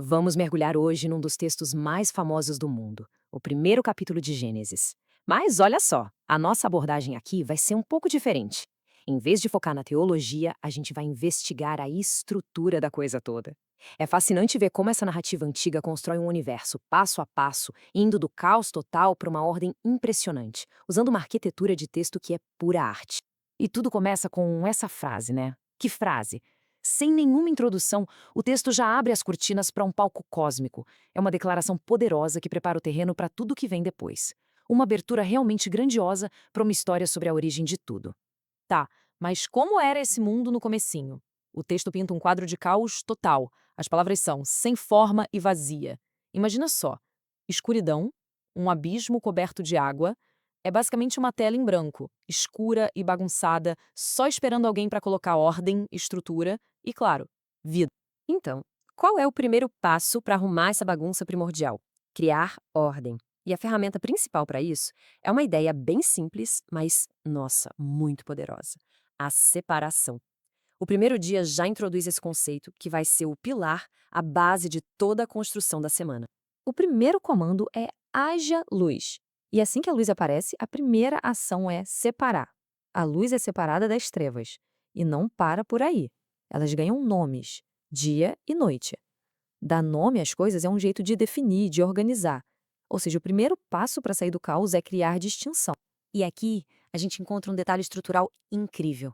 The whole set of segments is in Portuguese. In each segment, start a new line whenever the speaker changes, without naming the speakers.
Vamos mergulhar hoje num dos textos mais famosos do mundo, o primeiro capítulo de Gênesis. Mas olha só, a nossa abordagem aqui vai ser um pouco diferente. Em vez de focar na teologia, a gente vai investigar a estrutura da coisa toda. É fascinante ver como essa narrativa antiga constrói um universo passo a passo, indo do caos total para uma ordem impressionante, usando uma arquitetura de texto que é pura arte. E tudo começa com essa frase, né? Que frase? Sem nenhuma introdução, o texto já abre as cortinas para um palco cósmico. É uma declaração poderosa que prepara o terreno para tudo que vem depois. Uma abertura realmente grandiosa para uma história sobre a origem de tudo. Tá, mas como era esse mundo no comecinho? O texto pinta um quadro de caos total. As palavras são sem forma e vazia. Imagina só: escuridão, um abismo coberto de água. É basicamente uma tela em branco, escura e bagunçada, só esperando alguém para colocar ordem, estrutura e, claro, vida. Então, qual é o primeiro passo para arrumar essa bagunça primordial? Criar ordem. E a ferramenta principal para isso é uma ideia bem simples, mas, nossa, muito poderosa: a separação. O primeiro dia já introduz esse conceito, que vai ser o pilar, a base de toda a construção da semana. O primeiro comando é haja luz. E assim que a luz aparece, a primeira ação é separar. A luz é separada das trevas. E não para por aí. Elas ganham nomes: dia e noite. Dar nome às coisas é um jeito de definir, de organizar. Ou seja, o primeiro passo para sair do caos é criar distinção. E aqui a gente encontra um detalhe estrutural incrível.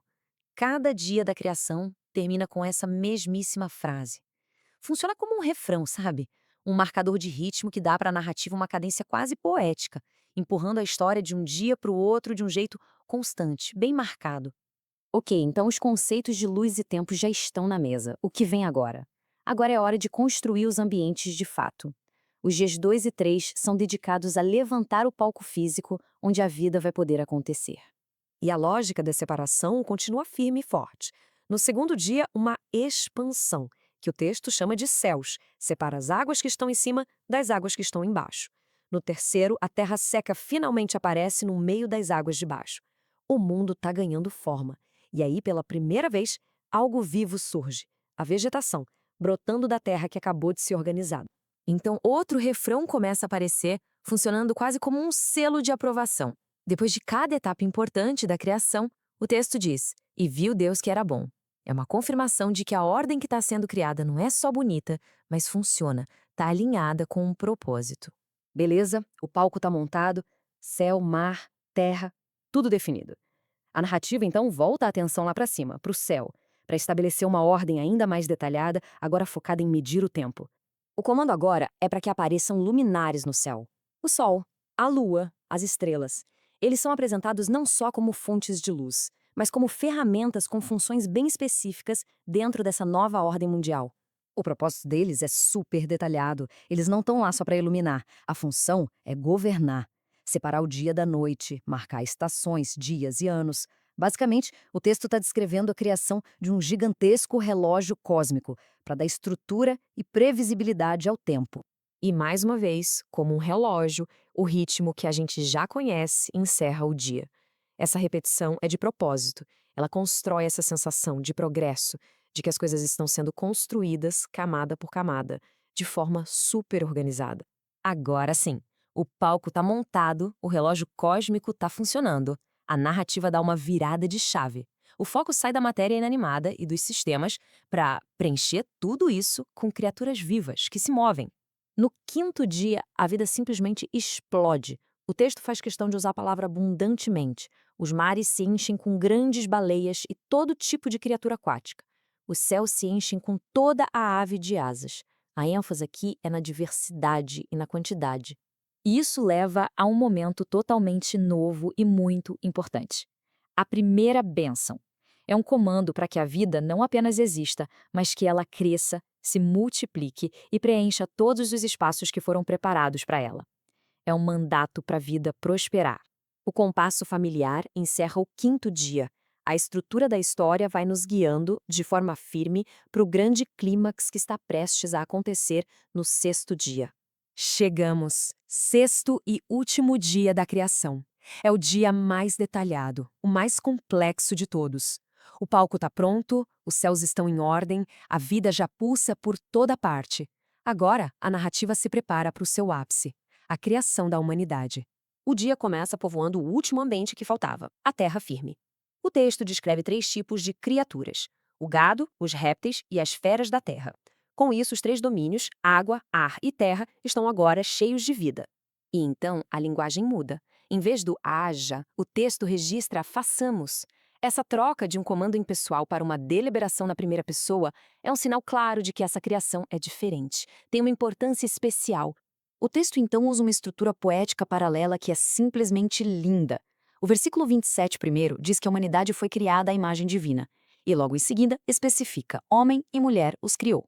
Cada dia da criação termina com essa mesmíssima frase. Funciona como um refrão, sabe? Um marcador de ritmo que dá para a narrativa uma cadência quase poética, empurrando a história de um dia para o outro de um jeito constante, bem marcado. Ok, então os conceitos de luz e tempo já estão na mesa. O que vem agora? Agora é hora de construir os ambientes de fato. Os dias 2 e 3 são dedicados a levantar o palco físico onde a vida vai poder acontecer. E a lógica da separação continua firme e forte. No segundo dia, uma expansão, que o texto chama de céus, separa as águas que estão em cima das águas que estão embaixo. No terceiro, a terra seca finalmente aparece no meio das águas de baixo. O mundo está ganhando forma. E aí, pela primeira vez, algo vivo surge: a vegetação, brotando da terra que acabou de se organizar. Então, outro refrão começa a aparecer, funcionando quase como um selo de aprovação. Depois de cada etapa importante da criação, o texto diz: "E viu Deus que era bom". É uma confirmação de que a ordem que está sendo criada não é só bonita, mas funciona, está alinhada com um propósito. Beleza, o palco está montado, céu, mar, terra, tudo definido. A narrativa então volta a atenção lá para cima, para o céu, para estabelecer uma ordem ainda mais detalhada, agora focada em medir o tempo. O comando agora é para que apareçam luminares no céu: o sol, a lua, as estrelas. Eles são apresentados não só como fontes de luz, mas como ferramentas com funções bem específicas dentro dessa nova ordem mundial. O propósito deles é super detalhado. Eles não estão lá só para iluminar. A função é governar, separar o dia da noite, marcar estações, dias e anos. Basicamente, o texto está descrevendo a criação de um gigantesco relógio cósmico para dar estrutura e previsibilidade ao tempo. E mais uma vez, como um relógio, o ritmo que a gente já conhece encerra o dia. Essa repetição é de propósito. Ela constrói essa sensação de progresso, de que as coisas estão sendo construídas camada por camada, de forma super organizada. Agora sim, o palco está montado, o relógio cósmico está funcionando. A narrativa dá uma virada de chave. O foco sai da matéria inanimada e dos sistemas para preencher tudo isso com criaturas vivas que se movem. No quinto dia, a vida simplesmente explode. O texto faz questão de usar a palavra abundantemente. Os mares se enchem com grandes baleias e todo tipo de criatura aquática. Os céus se enchem com toda a ave de asas. A ênfase aqui é na diversidade e na quantidade. E isso leva a um momento totalmente novo e muito importante: a primeira bênção. É um comando para que a vida não apenas exista, mas que ela cresça, se multiplique e preencha todos os espaços que foram preparados para ela. É um mandato para a vida prosperar. O compasso familiar encerra o quinto dia. A estrutura da história vai nos guiando, de forma firme, para o grande clímax que está prestes a acontecer no sexto dia. Chegamos, sexto e último dia da criação. É o dia mais detalhado, o mais complexo de todos. O palco está pronto, os céus estão em ordem, a vida já pulsa por toda parte. Agora, a narrativa se prepara para o seu ápice, a criação da humanidade. O dia começa povoando o último ambiente que faltava, a terra firme. O texto descreve 3 tipos de criaturas: o gado, os répteis e as feras da terra. Com isso, os 3 domínios, água, ar e terra, estão agora cheios de vida. E então a linguagem muda. Em vez do haja, o texto registra façamos. Essa troca de um comando impessoal para uma deliberação na primeira pessoa é um sinal claro de que essa criação é diferente, tem uma importância especial. O texto então usa uma estrutura poética paralela que é simplesmente linda. O versículo 27 primeiro diz que a humanidade foi criada à imagem divina, e logo em seguida especifica: homem e mulher os criou.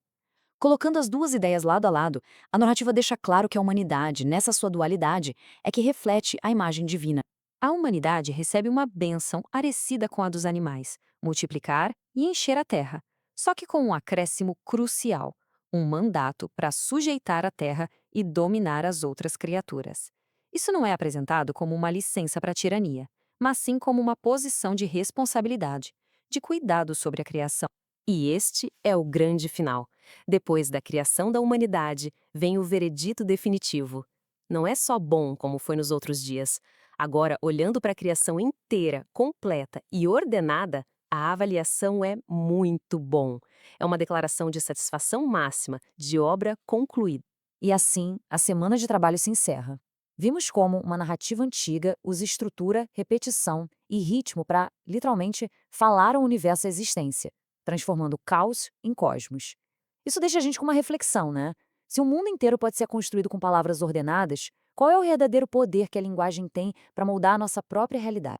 Colocando as duas ideias lado a lado, a narrativa deixa claro que a humanidade, nessa sua dualidade, é que reflete a imagem divina. A humanidade recebe uma bênção parecida com a dos animais: multiplicar e encher a terra, só que com um acréscimo crucial: um mandato para sujeitar a terra e dominar as outras criaturas. Isso não é apresentado como uma licença para a tirania, mas sim como uma posição de responsabilidade, de cuidado sobre a criação. E este é o grande final. Depois da criação da humanidade, vem o veredito definitivo. Não é só bom como foi nos outros dias. Agora, olhando para a criação inteira, completa e ordenada, a avaliação é muito bom. É uma declaração de satisfação máxima, de obra concluída. E assim, a semana de trabalho se encerra. Vimos como uma narrativa antiga usa estrutura, repetição e ritmo para, literalmente, falar ao universo à existência, transformando caos em cosmos. Isso deixa a gente com uma reflexão, né? Se o mundo inteiro pode ser construído com palavras ordenadas, qual é o verdadeiro poder que a linguagem tem para moldar a nossa própria realidade?